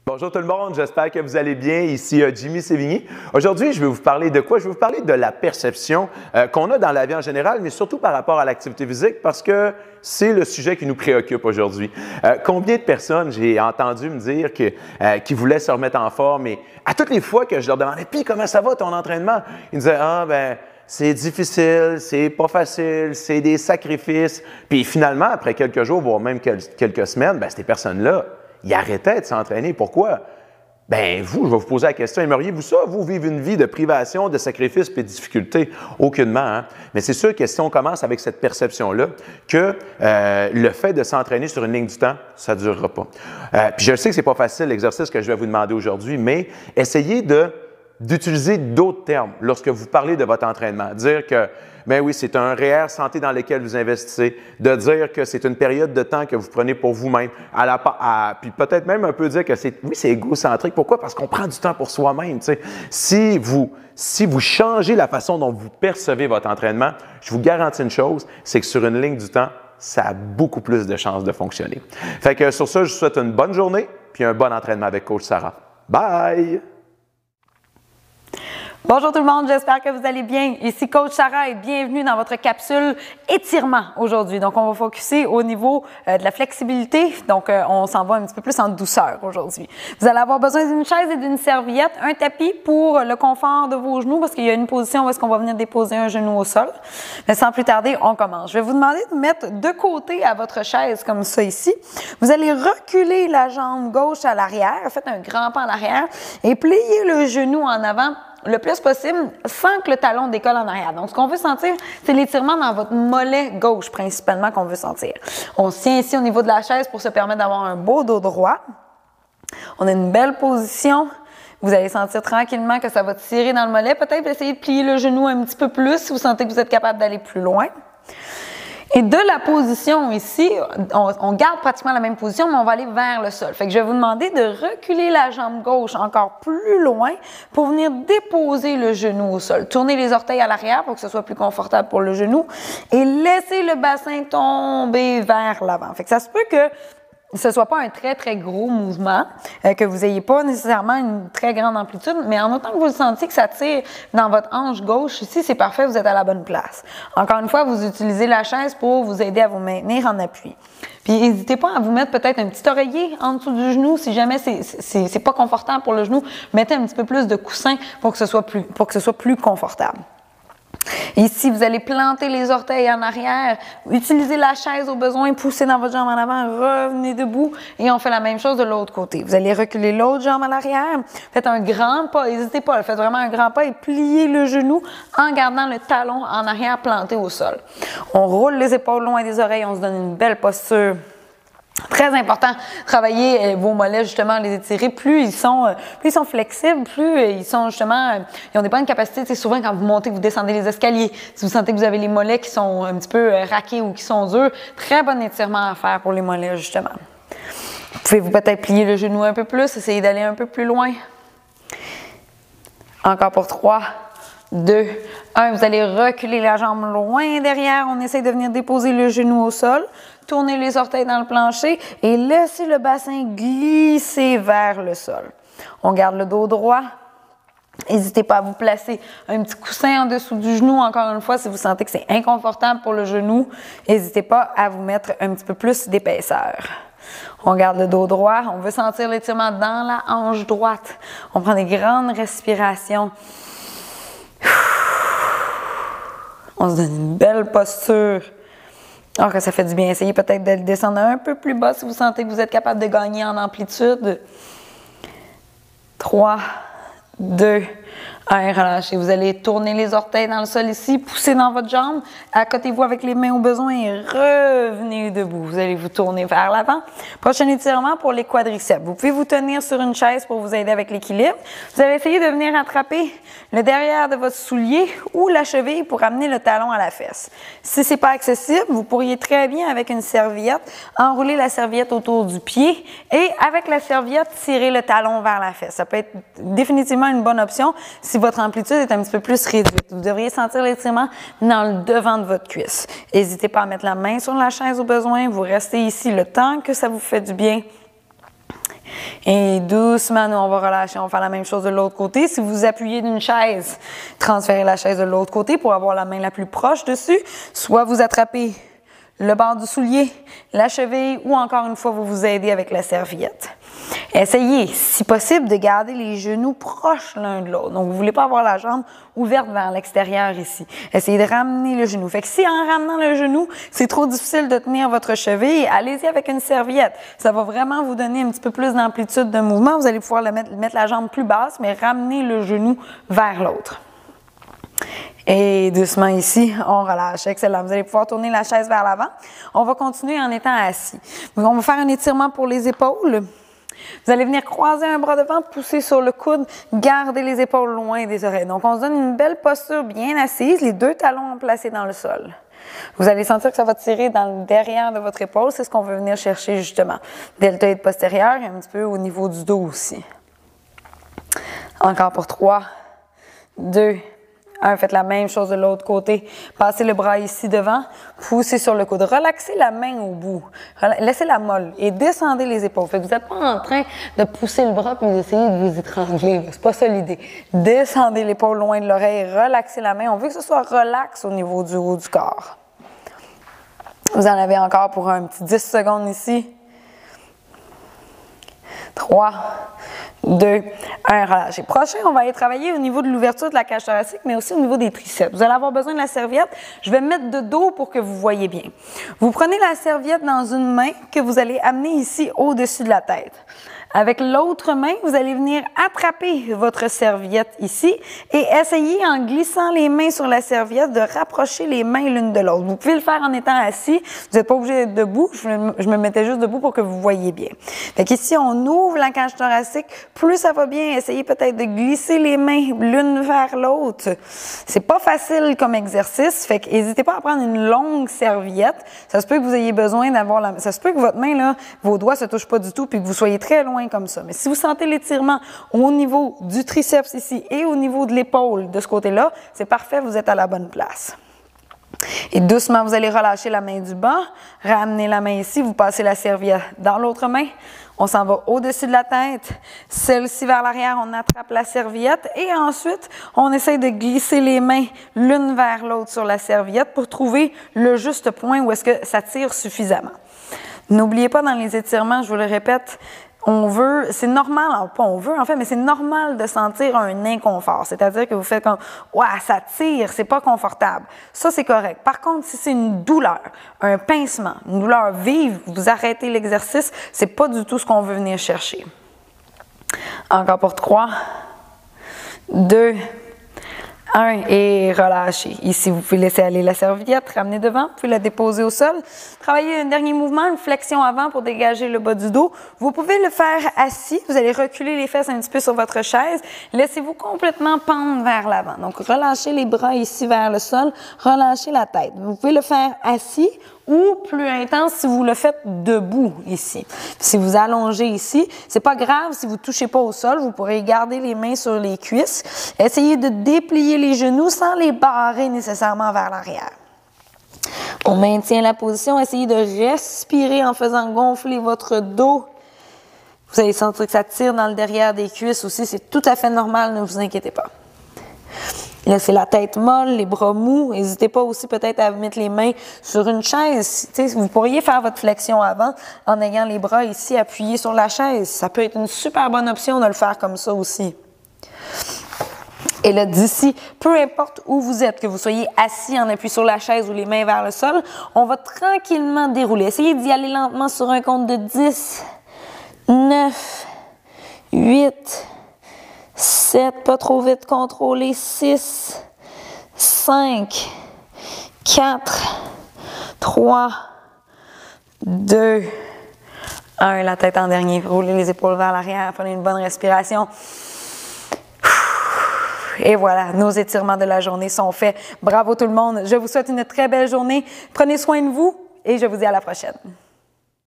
Bonjour tout le monde, j'espère que vous allez bien. Ici Jimmy Sévigny. Aujourd'hui, je vais vous parler de quoi? Je vais vous parler de la perception qu'on a dans la vie en général, mais surtout par rapport à l'activité physique parce que c'est le sujet qui nous préoccupe aujourd'hui. Combien de personnes j'ai entendu me dire qu'ils voulaient se remettre en forme et à toutes les fois que je leur demandais « Puis comment ça va ton entraînement? » Ils me disaient « Ah, ben c'est difficile, c'est pas facile, c'est des sacrifices. » Puis finalement, après quelques jours, voire même quelques semaines, ben ces personnes-là, ils arrêtaient de s'entraîner. Pourquoi? Bien, je vais vous poser la question, aimeriez-vous ça, vous vivre une vie de privation, de sacrifice et de difficulté? Aucunement, hein? Mais c'est sûr que si on commence avec cette perception-là, que le fait de s'entraîner sur une ligne du temps, ça ne durera pas. Puis je sais que ce n'est pas facile l'exercice que je vais vous demander aujourd'hui, mais essayez d'utiliser d'autres termes lorsque vous parlez de votre entraînement. Dire que, bien oui, c'est un REER santé dans lequel vous investissez, de dire que c'est une période de temps que vous prenez pour vous-même, puis peut-être même un peu dire que c'est égocentrique. Pourquoi? Parce qu'on prend du temps pour soi-même. Si vous changez la façon dont vous percevez votre entraînement, je vous garantis une chose, c'est que sur une ligne du temps, ça a beaucoup plus de chances de fonctionner. Fait que sur ça, je vous souhaite une bonne journée puis un bon entraînement avec Coach Sarah. Bye! Bonjour tout le monde, j'espère que vous allez bien. Ici Coach Sarah et bienvenue dans votre capsule étirement aujourd'hui. Donc, on va focuser au niveau de la flexibilité. Donc, on s'en va un petit peu plus en douceur aujourd'hui. Vous allez avoir besoin d'une chaise et d'une serviette, un tapis pour le confort de vos genoux parce qu'il y a une position où est-ce qu'on va venir déposer un genou au sol. Mais sans plus tarder, on commence. Je vais vous demander de mettre de côté à votre chaise comme ça ici. Vous allez reculer la jambe gauche à l'arrière, faites un grand pas en arrière et pliez le genou en avant le plus possible sans que le talon décolle en arrière. Donc, ce qu'on veut sentir, c'est l'étirement dans votre mollet gauche principalement qu'on veut sentir. On se tient ici au niveau de la chaise pour se permettre d'avoir un beau dos droit. On a une belle position. Vous allez sentir tranquillement que ça va tirer dans le mollet. Peut-être essayer de plier le genou un petit peu plus si vous sentez que vous êtes capable d'aller plus loin. Et de la position ici, on garde pratiquement la même position, mais on va aller vers le sol. Fait que je vais vous demander de reculer la jambe gauche encore plus loin pour venir déposer le genou au sol. Tournez les orteils à l'arrière pour que ce soit plus confortable pour le genou et laissez le bassin tomber vers l'avant. Fait que ça se peut que ce soit pas un très, très gros mouvement, que vous ayez pas nécessairement une très grande amplitude, mais en autant que vous le sentiez que ça tire dans votre hanche gauche, ici, c'est parfait, vous êtes à la bonne place. Encore une fois, vous utilisez la chaise pour vous aider à vous maintenir en appui. Puis, n'hésitez pas à vous mettre peut-être un petit oreiller en dessous du genou, si jamais c'est pas confortable pour le genou, mettez un petit peu plus de coussin pour que ce soit plus confortable. Ici, vous allez planter les orteils en arrière, utilisez la chaise au besoin, poussez dans votre jambe en avant, revenez debout et on fait la même chose de l'autre côté. Vous allez reculer l'autre jambe à l'arrière, faites un grand pas, n'hésitez pas, faites vraiment un grand pas et pliez le genou en gardant le talon en arrière planté au sol. On roule les épaules loin des oreilles, on se donne une belle posture. Très important, travailler vos mollets, justement, les étirer. Plus ils sont flexibles, plus ils sont justement, ils ont des bonnes capacités. C'est souvent quand vous montez, vous descendez les escaliers. Si vous sentez que vous avez les mollets qui sont un petit peu raqués ou qui sont durs, très bon étirement à faire pour les mollets, justement. Pouvez-vous peut-être plier le genou un peu plus, essayer d'aller un peu plus loin. Encore pour 3, 2, 1. Vous allez reculer la jambe loin derrière. On essaie de venir déposer le genou au sol. Tournez les orteils dans le plancher et laissez le bassin glisser vers le sol. On garde le dos droit. N'hésitez pas à vous placer un petit coussin en dessous du genou. Encore une fois, si vous sentez que c'est inconfortable pour le genou, n'hésitez pas à vous mettre un petit peu plus d'épaisseur. On garde le dos droit. On veut sentir l'étirement dans la hanche droite. On prend des grandes respirations. On se donne une belle posture. Alors que ça fait du bien. Essayez peut-être de le descendre un peu plus bas si vous sentez que vous êtes capable de gagner en amplitude. 3, 2, 1, relâchez. Vous allez tourner les orteils dans le sol ici, pousser dans votre jambe, accotez-vous avec les mains au besoin et revenez debout. Vous allez vous tourner vers l'avant. Prochain étirement pour les quadriceps. Vous pouvez vous tenir sur une chaise pour vous aider avec l'équilibre. Vous allez essayer de venir attraper le derrière de votre soulier ou la cheville pour amener le talon à la fesse. Si ce n'est pas accessible, vous pourriez très bien, avec une serviette, enrouler la serviette autour du pied et avec la serviette, tirer le talon vers la fesse. Ça peut être définitivement une bonne option si votre amplitude est un petit peu plus réduite. Vous devriez sentir l'étirement dans le devant de votre cuisse. N'hésitez pas à mettre la main sur la chaise au besoin. Vous restez ici le temps que ça vous fait du bien. Et doucement, nous, on va relâcher. On va faire la même chose de l'autre côté. Si vous vous appuyez d'une chaise, transférez la chaise de l'autre côté pour avoir la main la plus proche dessus. Soit vous attrapez le bord du soulier, la cheville, ou encore une fois, vous vous aidez avec la serviette. Essayez, si possible, de garder les genoux proches l'un de l'autre. Donc, vous ne voulez pas avoir la jambe ouverte vers l'extérieur ici. Essayez de ramener le genou. Fait que si en ramenant le genou, c'est trop difficile de tenir votre cheville, allez-y avec une serviette. Ça va vraiment vous donner un petit peu plus d'amplitude de mouvement. Vous allez pouvoir mettre la jambe plus basse, mais ramener le genou vers l'autre. Et doucement ici, on relâche. Excellent. Vous allez pouvoir tourner la chaise vers l'avant. On va continuer en étant assis. On va faire un étirement pour les épaules. Vous allez venir croiser un bras devant, pousser sur le coude, garder les épaules loin des oreilles. Donc, on se donne une belle posture bien assise, les deux talons placés dans le sol. Vous allez sentir que ça va tirer dans le derrière de votre épaule. C'est ce qu'on veut venir chercher justement. Deltoïde postérieur et un petit peu au niveau du dos aussi. Encore pour 3, 2, 1. Faites la même chose de l'autre côté. Passez le bras ici devant, poussez sur le coude. Relaxez la main au bout. Laissez-la molle et descendez les épaules. Fait que vous n'êtes pas en train de pousser le bras puis d'essayer de vous étrangler. C'est pas ça l'idée. Descendez l'épaule loin de l'oreille, relaxez la main. On veut que ce soit relax au niveau du haut du corps. Vous en avez encore pour un petit 10 secondes ici. 3, 2, 1, relâchez. Prochain, on va aller travailler au niveau de l'ouverture de la cage thoracique, mais aussi au niveau des triceps. Vous allez avoir besoin de la serviette. Je vais me mettre de dos pour que vous voyez bien. Vous prenez la serviette dans une main que vous allez amener ici au-dessus de la tête. Avec l'autre main, vous allez venir attraper votre serviette ici et essayer, en glissant les mains sur la serviette, de rapprocher les mains l'une de l'autre. Vous pouvez le faire en étant assis. Vous n'êtes pas obligé d'être debout. Je me mettais juste debout pour que vous voyez bien. Fait qu'ici, on ouvre la cage thoracique. Plus ça va bien, essayez peut-être de glisser les mains l'une vers l'autre. C'est pas facile comme exercice. Fait que n'hésitez pas à prendre une longue serviette. Ça se peut que vous ayez besoin d'avoir ça se peut que votre main, là, vos doigts se touchent pas du tout puis que vous soyez très loin comme ça. Mais si vous sentez l'étirement au niveau du triceps ici et au niveau de l'épaule de ce côté-là, c'est parfait, vous êtes à la bonne place. Et doucement, vous allez relâcher la main du bas, ramener la main ici, vous passez la serviette dans l'autre main, on s'en va au-dessus de la tête, celle-ci vers l'arrière, on attrape la serviette et ensuite, on essaye de glisser les mains l'une vers l'autre sur la serviette pour trouver le juste point où est-ce que ça tire suffisamment. N'oubliez pas dans les étirements, je vous le répète, c'est normal, alors pas on veut en fait, mais c'est normal de sentir un inconfort. C'est-à-dire que vous faites comme, ouah, ça tire, c'est pas confortable. Ça, c'est correct. Par contre, si c'est une douleur, un pincement, une douleur vive, vous arrêtez l'exercice, c'est pas du tout ce qu'on veut venir chercher. Encore pour 3, 2, 1 et relâchez. Ici, vous pouvez laisser aller la serviette, ramener devant, vous pouvez la déposer au sol. Travaillez un dernier mouvement, une flexion avant pour dégager le bas du dos. Vous pouvez le faire assis. Vous allez reculer les fesses un petit peu sur votre chaise. Laissez-vous complètement pendre vers l'avant. Donc, relâchez les bras ici vers le sol, relâchez la tête. Vous pouvez le faire assis ou plus intense si vous le faites debout ici. Si vous allongez ici, c'est pas grave si vous touchez pas au sol, vous pourrez garder les mains sur les cuisses. Essayez de déplier les genoux sans les barrer nécessairement vers l'arrière. On maintient la position, essayez de respirer en faisant gonfler votre dos. Vous allez sentir que ça tire dans le derrière des cuisses aussi, c'est tout à fait normal, ne vous inquiétez pas. Laissez la tête molle, les bras mous. N'hésitez pas aussi peut-être à mettre les mains sur une chaise. Vous pourriez faire votre flexion avant en ayant les bras ici appuyés sur la chaise. Ça peut être une super bonne option de le faire comme ça aussi. Et là, d'ici, peu importe où vous êtes, que vous soyez assis en appui sur la chaise ou les mains vers le sol, on va tranquillement dérouler. Essayez d'y aller lentement sur un compte de 10, 9, 8, 7, pas trop vite, contrôlez, 6, 5, 4, 3, 2, 1. La tête en dernier. Roulez les épaules vers l'arrière, prenez une bonne respiration. Et voilà, nos étirements de la journée sont faits. Bravo tout le monde. Je vous souhaite une très belle journée. Prenez soin de vous et je vous dis à la prochaine.